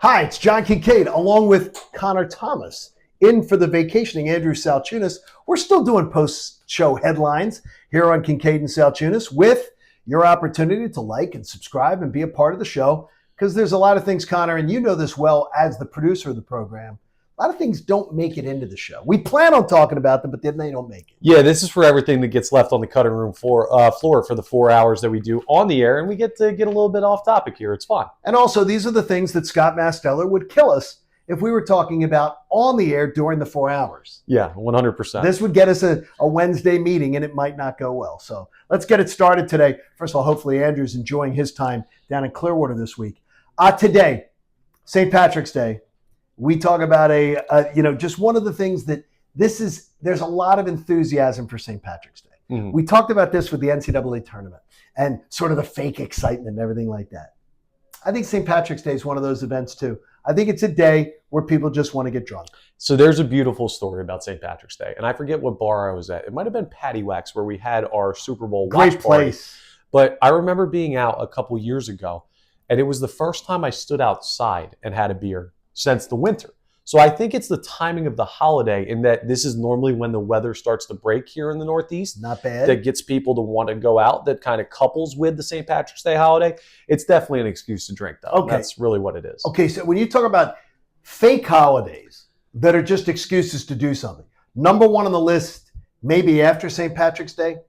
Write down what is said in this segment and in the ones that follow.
Hi, it's John Kincaid along with Connor Thomas. In for the vacationing Andrew Salchunas. We're still doing post-show headlines here on Kincaid and Salchunas with your opportunity to like and subscribe and be a part of the show, because there's a lot of things, Connor, and you know this well as the producer of the program, a lot of things don't make it into the show. We plan on talking about them, but then they don't make it. Yeah, this is for everything that gets left on the cutting room floor for the 4 hours that we do on the air, and we get to get a little bit off topic here. It's fun. And also, these are the things that Scott Masteller would kill us if we were talking about on the air during the 4 hours. Yeah, 100%. This would get us a Wednesday meeting, and it might not go well. So let's get it started today. First of all, hopefully Andrew's enjoying his time down in Clearwater this week. Today, St. Patrick's Day. We talk about just one of the things that there's a lot of enthusiasm for St. Patrick's Day. Mm-hmm. We talked about this with the NCAA tournament and sort of the fake excitement and everything like that. I think St. Patrick's Day is one of those events too. I think it's a day where people just want to get drunk. So there's a beautiful story about St. Patrick's Day, and I forget what bar I was at. It might have been Patty Wax, where we had our Super Bowl watch Great place. Party. But I remember being out a couple years ago, and it was the first time I stood outside and had a beer since the winter. So I think it's the timing of the holiday, in that this is normally when the weather starts to break here in the Northeast. Not bad. That gets people to want to go out, that kind of couples with the St. Patrick's Day holiday. It's definitely an excuse to drink, though. Okay. That's really what it is. Okay, so when you talk about fake holidays that are just excuses to do something, number one on the list, maybe after St. Patrick's Day,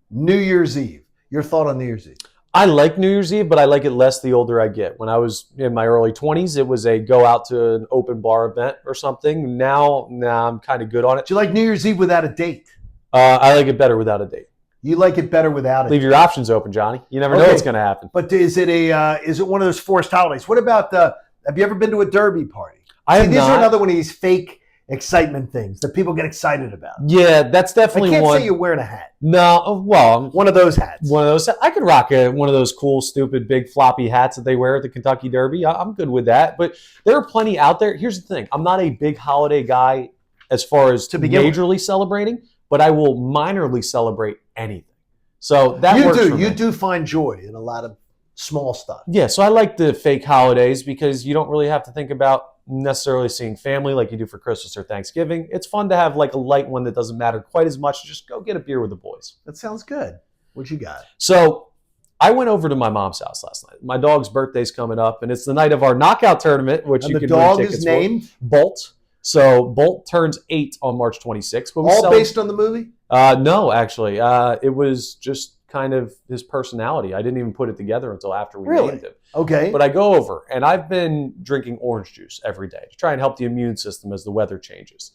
New Year's Eve. Your thought on New Year's Eve? I like New Year's Eve, but I like it less the older I get. When I was in my early 20s, it was a go out to an open bar event or something. Now I'm kind of good on it. Do you like New Year's Eve without a date? I like it better without a date. You like it better without it? Leave your options open, Johnny. You never know what's going to happen. But is it one of those forced holidays? What about have you ever been to a derby party? These are another one of these fake excitement things that people get excited about. Yeah, that's definitely one. I can't say you're wearing a hat. No, well, one of those hats. One of those. I could rock one of those cool, stupid, big floppy hats that they wear at the Kentucky Derby. I'm good with that. But there are plenty out there. Here's the thing: I'm not a big holiday guy as far as majorly celebrating, but I will minorly celebrate anything. So that works for me. You do find joy in a lot of small stuff. Yeah, so I like the fake holidays because you don't really have to think about necessarily seeing family like you do for Christmas or Thanksgiving. It's fun to have like a light one that doesn't matter quite as much. Just go get a beer with the boys. That sounds good. What you got? So I went over to my mom's house last night. My dog's birthday's coming up, and it's the night of our knockout tournament, which and you the can dog win tickets is named for. Bolt. So Bolt turns 8 on March 26th. But all based on the movie? No, actually. It was just kind of his personality. I didn't even put it together until after we named him. Okay. But I go over, and I've been drinking orange juice every day to try and help the immune system as the weather changes.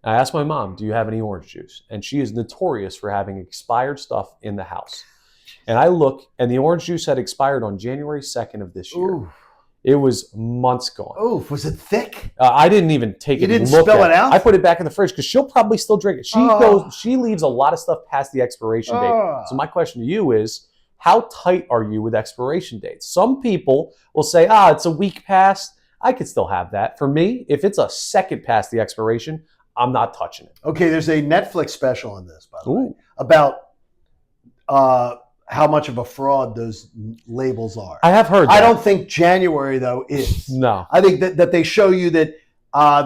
And I asked my mom, do you have any orange juice? And she is notorious for having expired stuff in the house. And I look, and the orange juice had expired on January 2nd of this year. Ooh. It was months gone. Oh, was it thick? I didn't even take it. You didn't spill it out? I put it back in the fridge because she'll probably still drink it. She leaves a lot of stuff past the expiration date. So my question to you is, how tight are you with expiration dates? Some people will say, it's a week past. I could still have that. For me, if it's a second past the expiration, I'm not touching it. Okay, there's a Netflix special on this, by the way, about how much of a fraud those labels are. I have heard that. I don't think January, though, is. No. I think that they show you that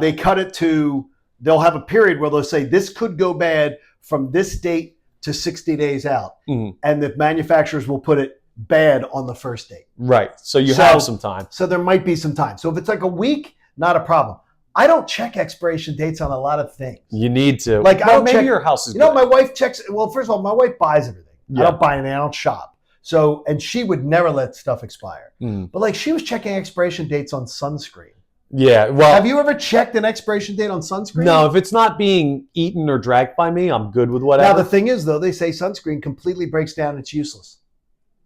they cut it to, they'll have a period where they'll say this could go bad from this date to 60 days out. Mm-hmm. And the manufacturers will put it bad on the first date. Right. So you have some time. So there might be some time. So if it's like a week, not a problem. I don't check expiration dates on a lot of things. You need to. Like, I don't maybe check, your house is good. My wife checks. Well, first of all, my wife buys everything. Yeah. I don't buy anything. I don't shop. So, and she would never let stuff expire. Mm. But like, she was checking expiration dates on sunscreen. Yeah. Well, have you ever checked an expiration date on sunscreen? No. If it's not being eaten or dragged by me, I'm good with whatever. Now, the thing is, though, they say sunscreen completely breaks down. It's useless.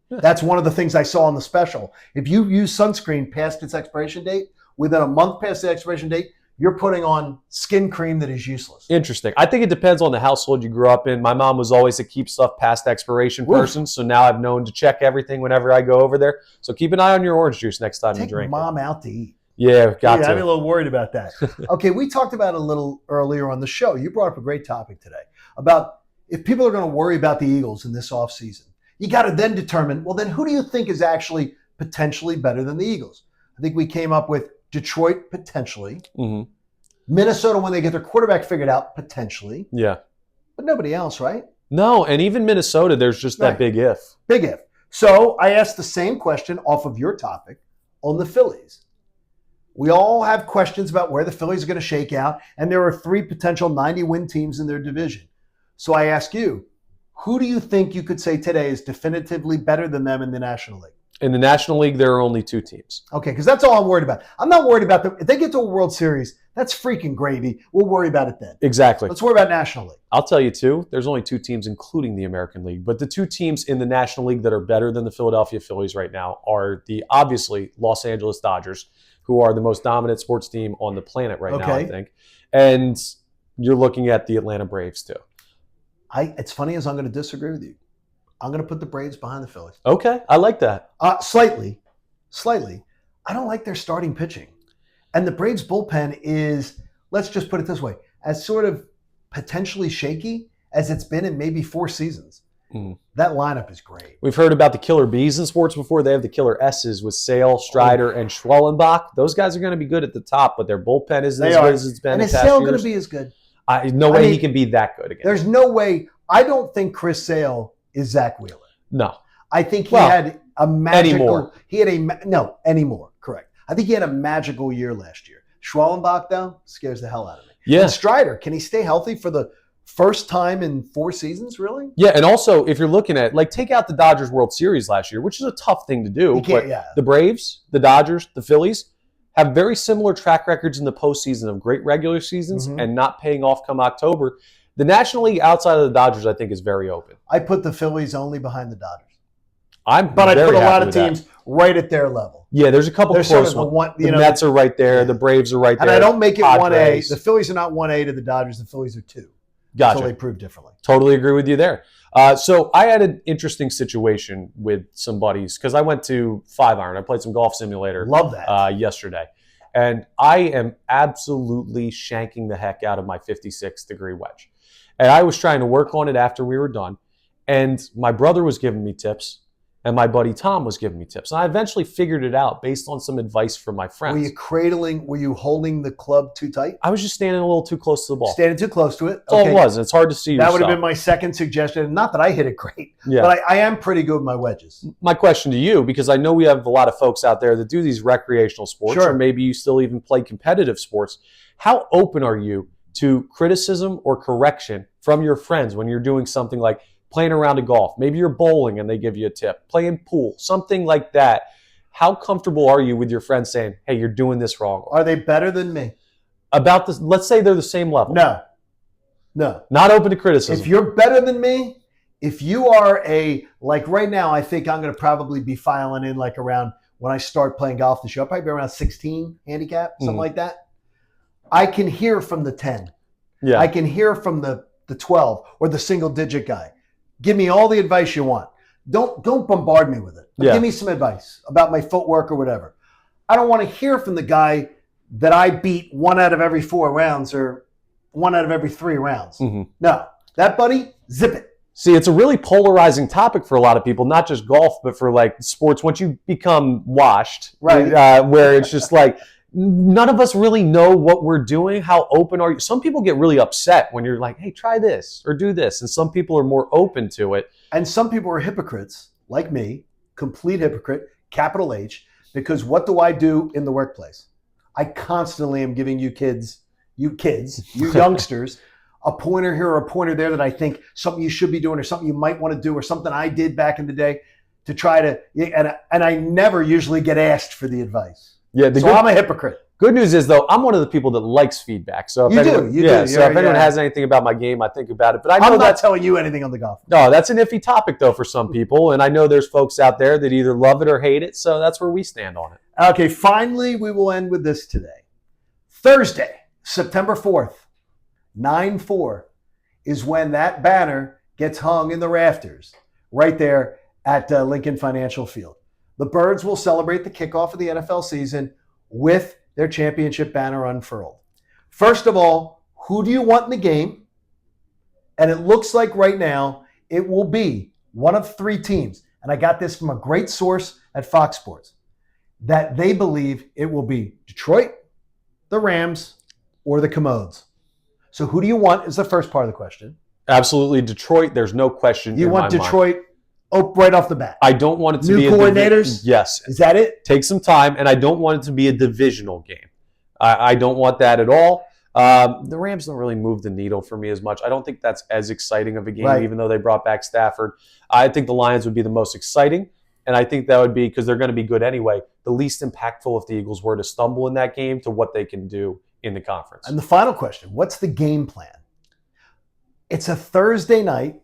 That's one of the things I saw on the special. If you use sunscreen past its expiration date, within a month past the expiration date, you're putting on skin cream that is useless. Interesting. I think it depends on the household you grew up in. My mom was always a keep stuff past expiration person, so now I've known to check everything whenever I go over there. So keep an eye on your orange juice next time you drink. Take Mom out to eat. Yeah, got to. I'm a little worried about that. Okay, we talked about it a little earlier on the show. You brought up a great topic today about if people are going to worry about the Eagles in this offseason. You got to then determine, well, then who do you think is actually potentially better than the Eagles? I think we came up with Detroit, potentially. Mm-hmm. Minnesota, when they get their quarterback figured out, potentially. Yeah. But nobody else, right? No, and even Minnesota, there's just that big if. Big if. So I asked the same question off of your topic on the Phillies. We all have questions about where the Phillies are going to shake out, and there are 3 potential 90-win teams in their division. So I ask you, who do you think you could say today is definitively better than them in the National League? In the National League, there are only 2 teams. Okay, because that's all I'm worried about. I'm not worried about them. If they get to a World Series, that's freaking gravy. We'll worry about it then. Exactly. Let's worry about National League. I'll tell you, too, there's only 2 teams, including the American League. But the 2 teams in the National League that are better than the Philadelphia Phillies right now are the, obviously, Los Angeles Dodgers, who are the most dominant sports team on the planet right now, I think. And you're looking at the Atlanta Braves, too. It's funny as I'm going to disagree with you. I'm going to put the Braves behind the Phillies. Okay, I like that. Slightly. I don't like their starting pitching. And the Braves bullpen is, let's just put it this way, as sort of potentially shaky as it's been in maybe 4 seasons. That lineup is great. We've heard about the killer bees in sports before. They have the killer S's with Sale, Strider, and Schwellenbach. Those guys are going to be good at the top, but their bullpen isn't as good as it's been in past years. And is Sale going to be as good? No way he can be that good again. There's no way. I don't think Chris Sale is Zach Wheeler. No. I think he had a magical. Anymore. Anymore. Correct. I think he had a magical year last year. Schwellenbach, though, scares the hell out of me. Yeah. And Strider, can he stay healthy for the first time in 4 seasons, really? Yeah, and also, if you're looking at, take out the Dodgers World Series last year, which is a tough thing to do. But the Braves, the Dodgers, the Phillies have very similar track records in the postseason of great regular seasons and not paying off come October. The National League outside of the Dodgers, I think, is very open. I put the Phillies only behind the Dodgers. But I put a lot of teams right at their level. Yeah, there's a couple close ones. The Mets are right there. The Braves are right there. And I don't make it 1A. The Phillies are not 1A to the Dodgers. The Phillies are 2. Gotcha. Until they prove differently. Totally agree with you there. So I had an interesting situation with some buddies because I went to 5-iron. I played some golf simulator. Love that. Yesterday. And I am absolutely shanking the heck out of my 56-degree wedge. And I was trying to work on it after we were done. And my brother was giving me tips. And my buddy Tom was giving me tips. And I eventually figured it out based on some advice from my friends. Were you holding the club too tight? I was just standing a little too close to the ball. Standing too close to it? That's all it was. It's hard to see That would have been my second suggestion. Not that I hit it great, but I am pretty good with my wedges. My question to you, because I know we have a lot of folks out there that do these recreational sports, or maybe you still even play competitive sports. How open are you to criticism or correction from your friends when you're doing something like playing a round of golf? Maybe you're bowling and they give you a tip. Playing pool, something like that. How comfortable are you with your friends saying, hey, you're doing this wrong? Are they better than me? About this, let's say they're the same level. No. Not open to criticism. If you're better than me, if you are like right now, I think I'm going to probably be filing in like around when I start playing golf this year. I'll probably be around 16 handicap, something like that. I can hear from the 10. Yeah. I can hear from the 12 or the single digit guy. Give me all the advice you want. Don't bombard me with it. But give me some advice about my footwork or whatever. I don't want to hear from the guy that I beat 1 out of every 4 rounds or 1 out of every 3 rounds. No, that buddy, zip it. See, it's a really polarizing topic for a lot of people, not just golf, but for like sports. Once you become washed, right? Where it's just like, none of us really know what we're doing. How open are you? Some people get really upset when you're like, hey, try this or do this. And some people are more open to it. And some people are hypocrites, like me, complete hypocrite, capital H, because what do I do in the workplace? I constantly am giving you youngsters, a pointer here or a pointer there that I think something you should be doing or something you might want to do or something I did back in the day to try to, and I never usually get asked for the advice. Yeah, I'm a hypocrite. Good news is, though, I'm one of the people that likes feedback. So if anyone has anything about my game, I think about it. But I'm not telling you anything on the golf. No, that's an iffy topic, though, for some people. And I know there's folks out there that either love it or hate it. So that's where we stand on it. Okay, finally, we will end with this today. Thursday, September 4th, 9/4, is when that banner gets hung in the rafters right there at Lincoln Financial Field. The Birds will celebrate the kickoff of the NFL season with their championship banner unfurled. First of all, who do you want in the game? And it looks like right now it will be one of 3 teams. And I got this from a great source at Fox Sports. that they believe it will be Detroit, the Rams, or the Commodes. So who do you want is the first part of the question. Absolutely, Detroit. There's no question. You want Detroit right off the bat? I don't want it to be new coordinators. Yes. Is that it? Take some time, and I don't want it to be a divisional game. I don't want that at all. The Rams don't really move the needle for me as much. I don't think that's as exciting of a game, even though they brought back Stafford. I think the Lions would be the most exciting, and I think that would be, because they're going to be good anyway, the least impactful if the Eagles were to stumble in that game to what they can do in the conference. And the final question, what's the game plan? It's a Thursday night.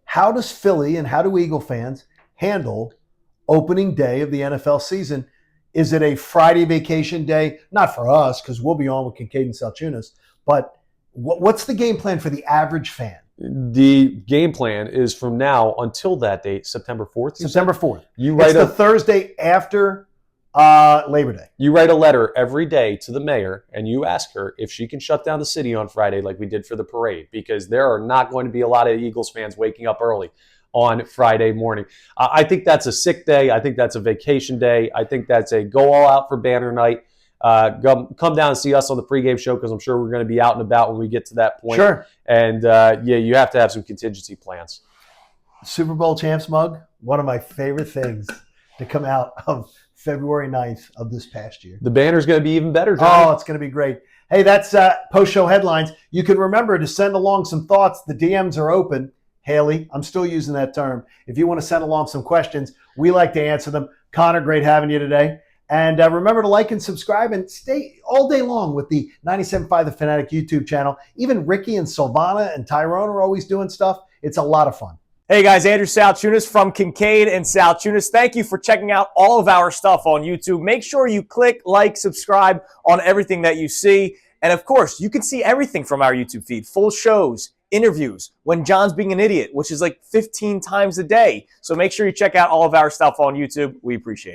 How does Philly and how do Eagle fans handle opening day of the NFL season? Is it a Friday vacation day? Not for us, because we'll be on with Kincaid and Salchunas. But what's the game plan for the average fan? The game plan is from now until that date, September 4th. September 4th. It's the Thursday after Labor Day. You write a letter every day to the mayor, and you ask her if she can shut down the city on Friday like we did for the parade, because there are not going to be a lot of Eagles fans waking up early on Friday morning. I think that's a sick day. I think that's a vacation day. I think that's a go all out for banner night. Come down and see us on the pregame show, because I'm sure we're going to be out and about when we get to that point. Sure. And you have to have some contingency plans. Super Bowl champs mug, one of my favorite things to come out of February 9th of this past year. The banner's going to be even better, Johnny. Oh, it's going to be great. Hey, that's post-show headlines. You can remember to send along some thoughts. The DMs are open. Haley, I'm still using that term. If you want to send along some questions, we like to answer them. Connor, great having you today. And remember to like and subscribe and stay all day long with the 97.5 The Fanatic YouTube channel. Even Ricky and Silvana and Tyrone are always doing stuff. It's a lot of fun. Hey guys, Andrew Salchunas from Kincaid and Salchunas. Thank you for checking out all of our stuff on YouTube. Make sure you click, like, subscribe on everything that you see. And of course, you can see everything from our YouTube feed. Full shows, interviews, When John's Being an Idiot, which is like 15 times a day. So make sure you check out all of our stuff on YouTube. We appreciate it.